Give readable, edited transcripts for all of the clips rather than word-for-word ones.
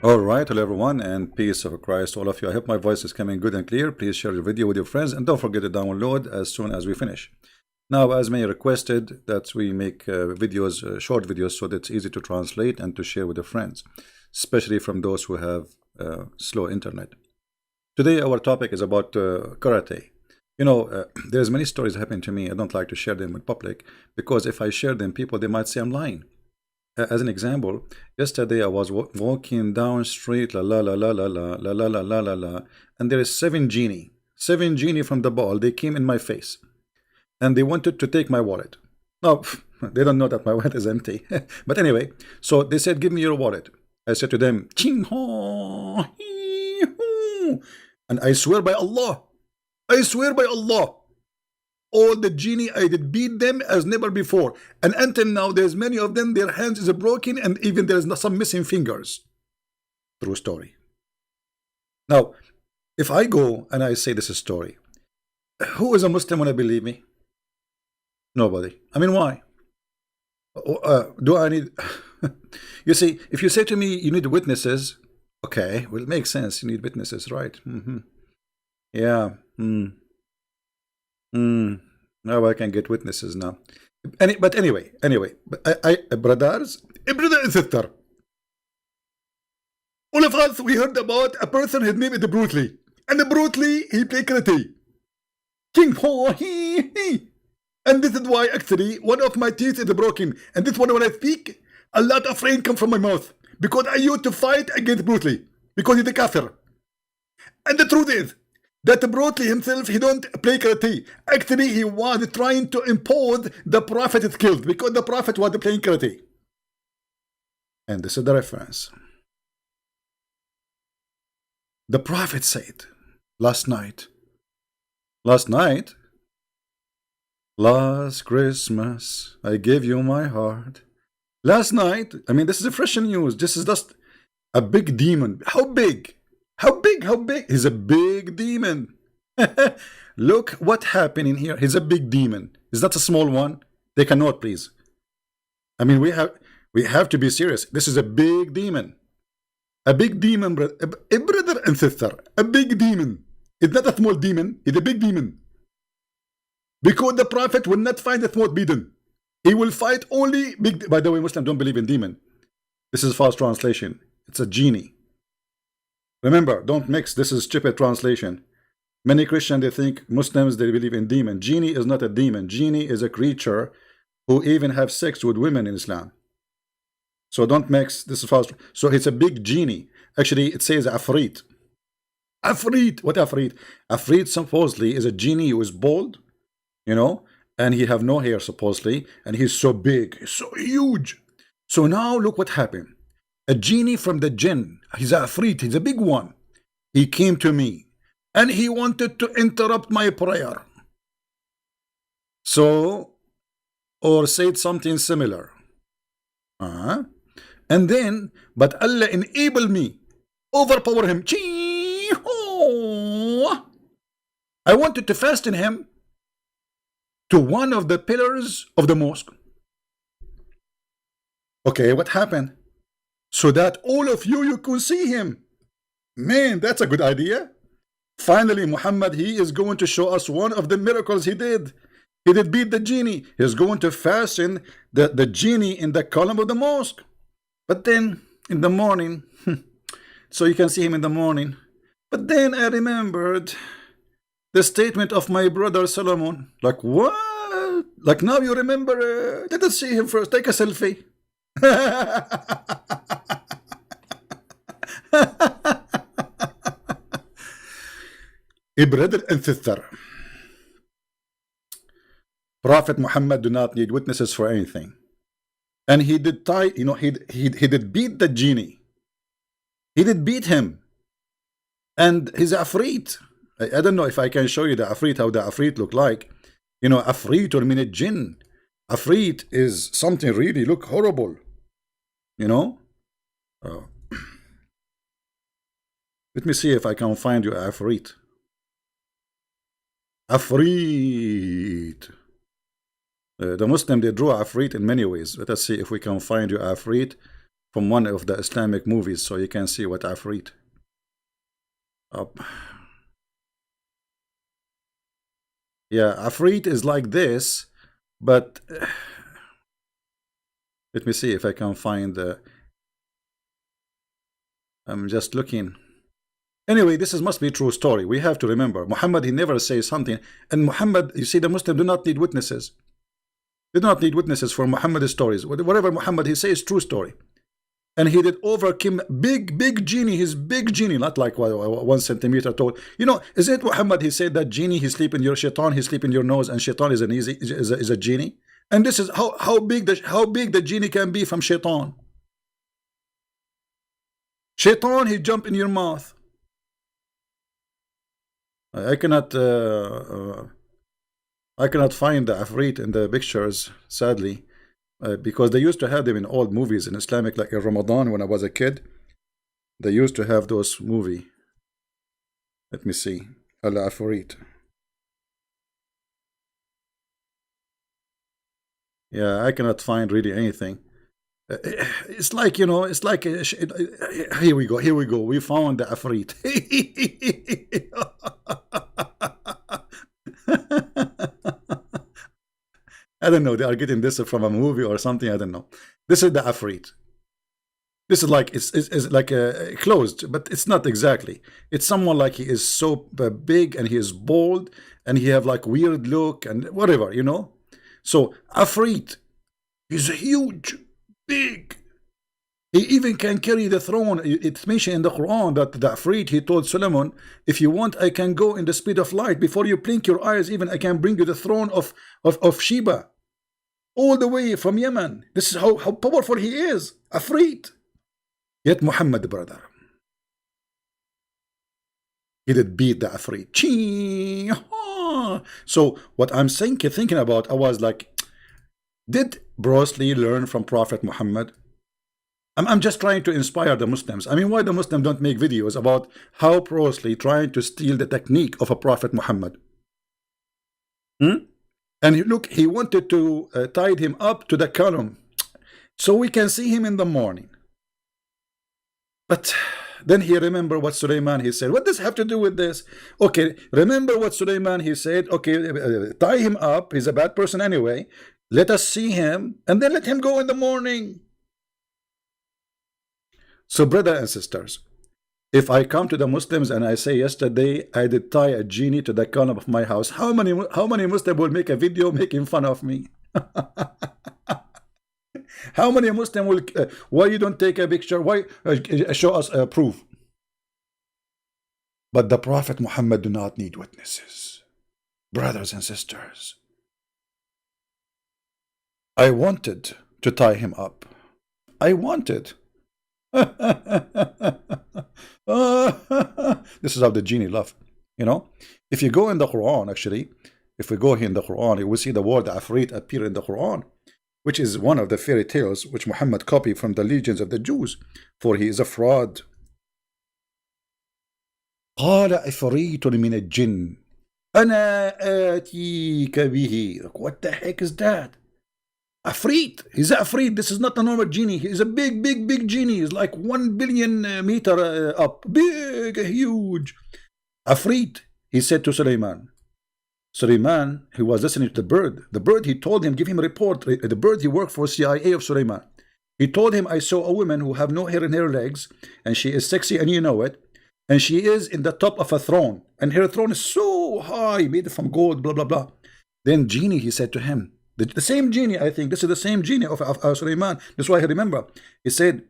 All right, hello everyone, and peace of Christ, all of you. I hope my voice is coming good and clear. Please share your video with your friends, and don't forget to download as soon as we finish. Now, as many requested that we make videos, short videos, so that it's easy to translate and to share with your friends, especially from those who have slow internet. Today, our topic is about karate. There's many stories happening to me. I don't like to share them with public because if I share them, people they might say I'm lying. As an example, yesterday I was walking down street, la la la la la la la la la la la la, and there is seven genie from the ball. They came in my face, and they wanted to take my wallet. No, they don't know that my wallet is empty. But anyway, so they said, "Give me your wallet." I said to them, "Ching ho, hee, hoo." And I swear by Allah, all the genie I did beat them as never before, and until now there's many of them their hands is broken and even there's some missing fingers. True story. Now if I go and I say this is story, who is a Muslim wanna believe me? Nobody. I mean, why? Do I need you see, if you say to me you need witnesses, okay, well, it makes sense. You need witnesses, right? Yeah. Now I can get witnesses now. But anyway, brothers, brother and sister, all of us, we heard about a person, his name is Bruce Lee. And Bruce Lee, he played karate. King Ho, he. And this is why actually one of my teeth is broken. And this one, when I speak, a lot of rain comes from my mouth. Because I used to fight against Bruce Lee. Because he's a kafir. And the truth is, that Bruce Lee himself, he don't play karate. Actually, he was trying to impose the Prophet skills because the Prophet was playing karate. And this is the reference. The Prophet said last Christmas, I gave you my heart. Last night, I mean, this is a fresh news. This is just a big demon. How big? How big? He's a big demon. Look what happened in here. He's a big demon. Is that a small one? They cannot, please. I mean, we have to be serious. This is a big demon. A big demon, a brother and sister. A big demon. It's not a small demon. It's a big demon. Because the Prophet will not find a small demon. He will fight only big. By the way, Muslims don't believe in demon. This is false translation. It's a genie. Remember, don't mix. This is stupid translation. Many Christians, they think Muslims, they believe in demon. Genie is not a demon. Genie is a creature who even have sex with women in Islam. So don't mix. This is false. So it's a big genie. Actually, it says Afrit. Afrit. What Afrit? Afrit supposedly is a genie who is bald, and he have no hair supposedly, and he's so big, so huge. So now look what happened. A genie from the jinn, he's a Afrit, he's a big one. He came to me and he wanted to interrupt my prayer. So, or said something similar. And then, but Allah enabled me, overpower him. I wanted to fasten him to one of the pillars of the mosque. Okay, what happened? So that all of you can see him. Man, that's a good idea. Finally, Muhammad, he is going to show us one of the miracles he did. He did beat the genie. He's going to fasten the genie in the column of the mosque. But then, in the morning, so you can see him in the morning. But then I remembered the statement of my brother Solomon. Like, what? Like, now you remember? Let us see him first. Take a selfie. A brother and sister, Prophet Muhammad do not need witnesses for anything, and he did he did beat the genie. He did beat him, and he's Afrit. I don't know if I can show you the Afrit, how the Afrit look like. Afrit or minute jinn. Afrit is something really look horrible. Let me see if I can find you Afrit. Afrit. The Muslim, they draw Afrit in many ways. Let us see if we can find you Afrit from one of the Islamic movies so you can see what Afrit. Yeah, Afrit is like this, but let me see if I can find the. I'm just looking. Anyway, this must be a true story. We have to remember, Muhammad, he never says something. And Muhammad, you see, the Muslims do not need witnesses. They do not need witnesses for Muhammad's stories. Whatever Muhammad he says, true story. And he did overcome big genie, his big genie, not like 1 centimeter tall. You know, is it Muhammad he said that genie, he sleep in your shaitan, he sleep in your nose, and shaitan is a genie? And this is how big the genie can be from shaitan. Shaitan, he jump in your mouth. I cannot find the Afrit in the pictures, sadly, because they used to have them in old movies in Islamic, like in Ramadan when I was a kid. They used to have those movie. Let me see, Al-Afrit. Yeah, I cannot find really anything. It's like, you know, it's like here we go. We found the Afrit. I don't know. They are getting this from a movie or something. I don't know. This is the Afrit. This is like it's like closed, but it's not exactly. It's someone like he is so big and he is bold and he have like weird look and whatever, you know. So Afrit is huge, big. He even can carry the throne. It's mentioned in the Quran that the Afrit, he told Solomon, if you want, I can go in the speed of light. Before you blink your eyes, even I can bring you the throne of Sheba. All the way from Yemen. This is how powerful he is. Afrit. Yet Muhammad, brother, he did beat the Afrit. So what I'm thinking about, I was like, did Bruce Lee learn from Prophet Muhammad? I'm just trying to inspire the Muslims. I mean, why the Muslims don't make videos about how Bruce Lee trying to steal the technique of a Prophet Muhammad? And look, he wanted to tie him up to the column so we can see him in the morning. But then he remembered what Suleiman he said. What does have to do with this? Okay, remember what Suleiman he said. Okay, tie him up. He's a bad person anyway. Let us see him, and then let him go in the morning. So, brothers and sisters, if I come to the Muslims and I say yesterday I did tie a genie to the column of my house, how many Muslims will make a video making fun of me? How many Muslims will? Why you don't take a picture? Why show us proof? But the Prophet Muhammad do not need witnesses, brothers and sisters. I wanted to tie him up. I wanted. This is how the genie laugh. You know, if you go in the Quran, actually, if we go here in the Quran, you will see the word Afrit appear in the Quran, which is one of the fairy tales which Muhammad copied from the legends of the Jews, for he is a fraud. قال عفريت من الجن أنا آتيك به. What the heck is that? Afrit. He's a Afrit. This is not a normal genie. He's a big genie. He's like 1 billion meter up. Big, huge. Afrit. He said to Suleiman. Suleiman, he was listening to the bird. The bird, he told him, give him a report. The bird, he worked for CIA of Suleiman. He told him, I saw a woman who have no hair in her legs, and she is sexy, and you know it. And she is in the top of a throne. And her throne is so high, made from gold, blah, blah, blah. Then genie, he said to him, the same genie, I think, this is the same genie of Suleiman. That's why I remember. He said,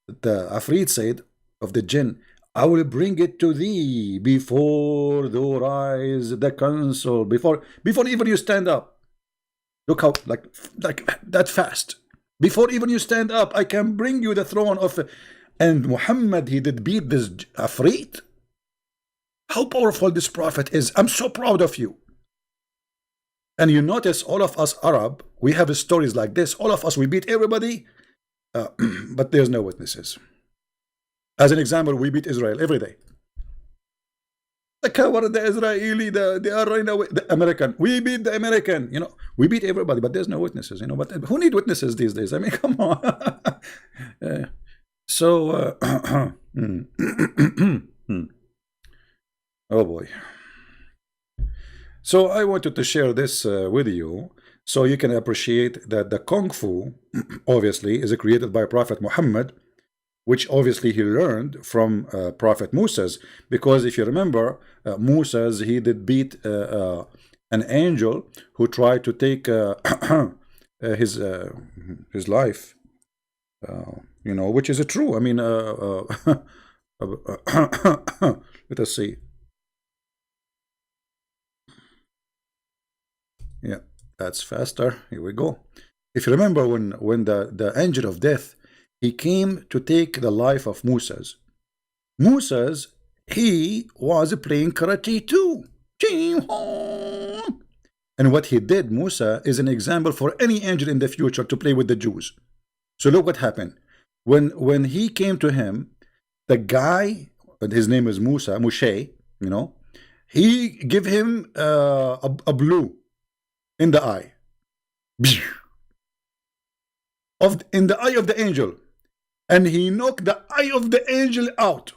the Afrit said of the jinn, I will bring it to thee before thou rise the council, before even you stand up. Look how, like that fast. Before even you stand up, I can bring you the throne of... And Muhammad, he did beat this Afrit. How powerful this prophet is. I'm so proud of you. And you notice all of us Arab, we have stories like this. All of us, we beat everybody, but there's no witnesses. As an example, we beat Israel every day. The coward, the Israeli, they are running away. The American, we beat the American. You know, we beat everybody, but there's no witnesses. You know, but who need witnesses these days? I mean, come on. So, oh boy. So I wanted to share this with you so you can appreciate that the Kung Fu, obviously, is created by Prophet Muhammad, which obviously he learned from Prophet Moses. Because if you remember, Moses, he did beat an angel who tried to take his life. You know, which is true. I mean, let us see. Yeah, that's faster. Here we go. If you remember, when the angel of death, he came to take the life of Moses. Moses, he was playing karate too. And what he did, Musa, is an example for any angel in the future to play with the Jews. So look what happened. When he came to him, the guy, his name is Musa, Moshe, you know, he gave him a blue in the eye. In the eye of the angel. And he knocked the eye of the angel out.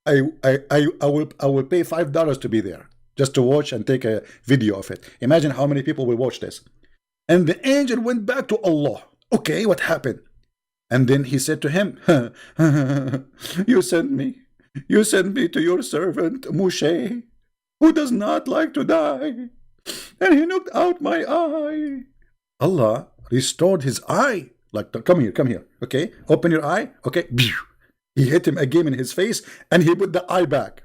I will pay $5 to be there, just to watch and take a video of it. Imagine how many people will watch this. And the angel went back to Allah. Okay, what happened? And then he said to him, you sent me to your servant Moshe, who does not like to die, and he knocked out my eye. Allah restored his eye. Like, come here, okay, open your eye, okay. He hit him again in his face, and he put the eye back.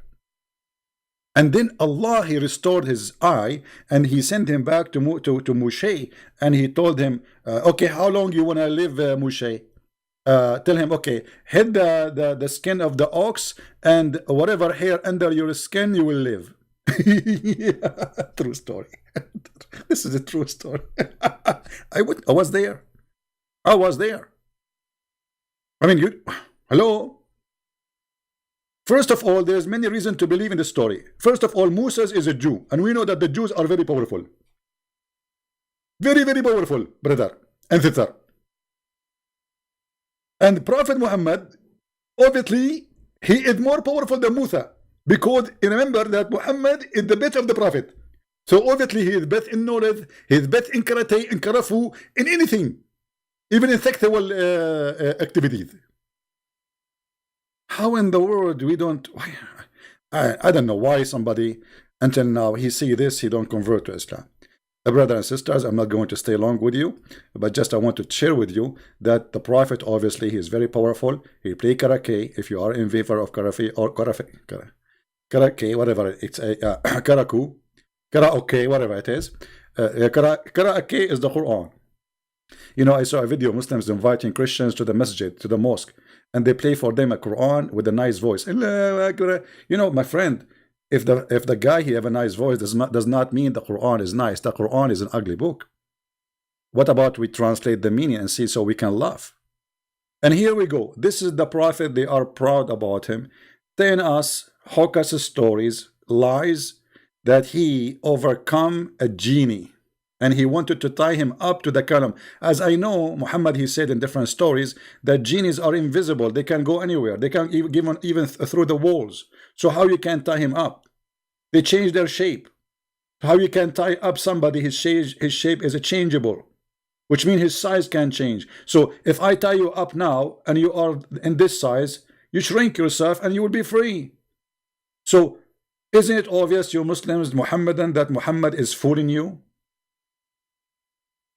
And then Allah, he restored his eye, and he sent him back to Moshe, and he told him, okay, how long you want to live, Moshe? Tell him, okay, hit the skin of the ox, and whatever hair under your skin, you will live. Yeah, true story. This is a true story. I was there. I was there. I mean, hello? First of all, there's many reasons to believe in the story. First of all, Moses is a Jew, and we know that the Jews are very powerful. Very, very powerful, brother and sister. And Prophet Muhammad, obviously, he is more powerful than Musa, because remember that Muhammad is the best of the Prophet. So obviously, he is best in knowledge, he is best in karate, in karafu, in anything, even in sexual activities. How in the world we don't? I don't know why somebody until now he see this, he don't convert to Islam. Brothers and sisters, I'm not going to stay long with you, but just I want to share with you that the Prophet, obviously, he is very powerful. He play karate. If you are in favor of karate or karate, whatever it's karaku, karaoke, whatever it is, karaoke is the Quran. You know, I saw a video of Muslims inviting Christians to the masjid, to the mosque, and they play for them a Quran with a nice voice. You know, my friend, if the guy he have a nice voice does not mean the Quran is nice. The Quran is an ugly book. What about we translate the meaning and see so we can laugh? And here we go. This is the Prophet. They are proud about him, telling us hocus stories, lies, that he overcome a genie. And he wanted to tie him up to the column. As I know, Muhammad, he said in different stories that genies are invisible. They can go anywhere. They can even through the walls. So how you can tie him up? They change their shape. How you can tie up somebody, his shape is changeable, which means his size can change. So if I tie you up now and you are in this size, you shrink yourself and you will be free. So isn't it obvious, you Muslims, Muhammadan, that Muhammad is fooling you?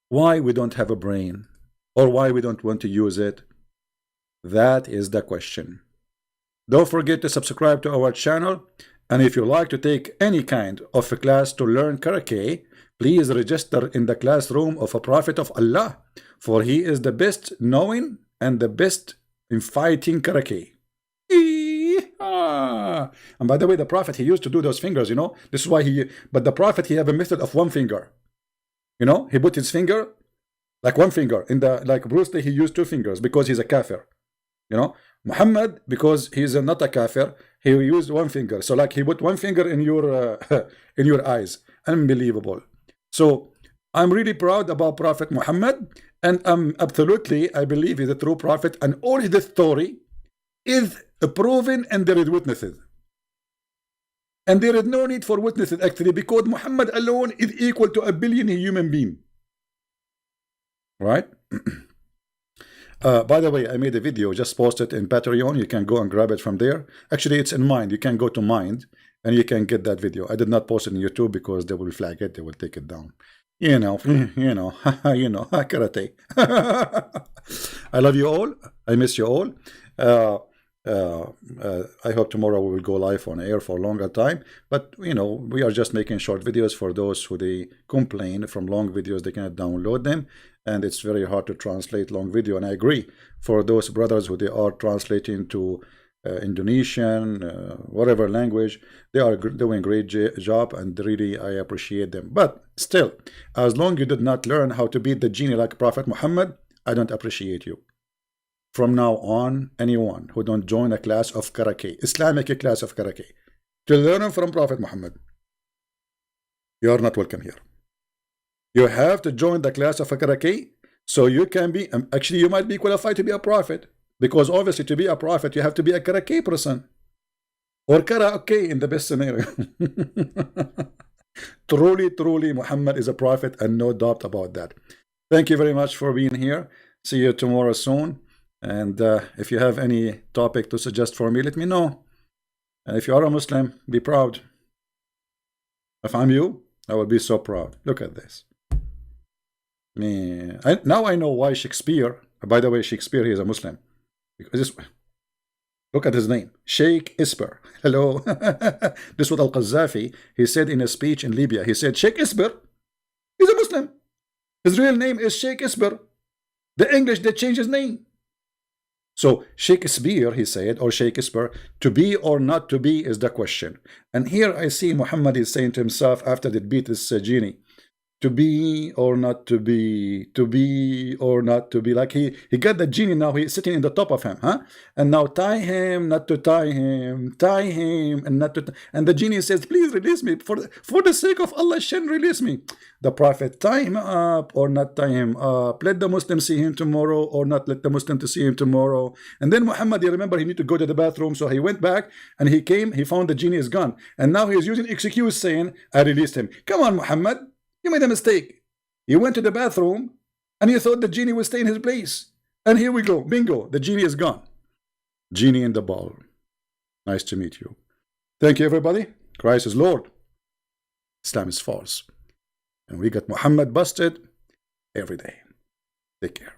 Why we don't have a brain, or why we don't want to use it? That is the question. Don't forget to subscribe to our channel, and if you like to take any kind of a class to learn karate, please register in the classroom of a Prophet of Allah, for he is the best knowing and the best in fighting karate. And by the way, the Prophet, he used to do those fingers, you know. This is why but the Prophet, he have a method of one finger. You know, he put his finger, like one finger, like Bruce Lee, he used two fingers because he's a kafir. You know, Muhammad, because he's not a kafir, he used one finger. So like he put one finger in your eyes. Unbelievable. So I'm really proud about Prophet Muhammad, and absolutely, I believe he's a true prophet, and all his story is proven, and there is witnesses. And there is no need for witnesses actually, because Muhammad alone is equal to 1 billion human being. Right? By the way, I made a video, just posted in Patreon. You can go and grab it from there. Actually, it's in Mind. You can go to Mind and you can get that video. I did not post it on YouTube because they will flag it. They will take it down. You know, karate. I love you all. I miss you all. I hope tomorrow we will go live on air for a longer time, but you know, we are just making short videos for those who they complain from long videos they cannot download them, and it's very hard to translate long video. And I agree, for those brothers who they are translating to Indonesian, whatever language, they are doing a great job, and really I appreciate them. But still, as long as you did not learn how to beat the genie like Prophet Muhammad, I don't appreciate you. From now on, anyone who don't join a class of karate, Islamic class of karate, to learn from Prophet Muhammad, you are not welcome here. You have to join the class of karate so you can be, actually you might be qualified to be a prophet, because obviously to be a prophet you have to be a karate person, or karaoke in the best scenario. Truly, Muhammad is a prophet, and no doubt about that. Thank you very much for being here. See you tomorrow soon. And if you have any topic to suggest for me, let me know. And if you are a Muslim, be proud. If I'm you, I will be so proud. Look at this. Now I know why Shakespeare, by the way, Shakespeare, he is a Muslim. Because look at his name, Sheikh Isber. Hello. This was Al-Qaddafi. He said in a speech in Libya, he said, Sheikh Isber, he's a Muslim. His real name is Sheikh Isber. The English, they changed his name. So Shakespeare, he said, or Shakespeare, to be or not to be is the question. And here I see Muhammad is saying to himself after they beat this genie, to be or not to be or not to be. Like he got the genie, now he's sitting in the top of him, huh? And now tie him, not to tie him, tie him, and not to. And the genie says, please release me, for the sake of Allah, Shen, release me. The Prophet, tie him up or not tie him up. Let the Muslim see him tomorrow or not let the Muslim to see him tomorrow. And then Muhammad, you remember, he need to go to the bathroom, so he went back and he came. He found the genie is gone, and now he is using excuse saying, I released him. Come on, Muhammad. You made a mistake. You went to the bathroom and you thought the genie would stay in his place. And here we go. Bingo. The genie is gone. Genie in the ball. Nice to meet you. Thank you, everybody. Christ is Lord. Islam is false. And we got Muhammad busted every day. Take care.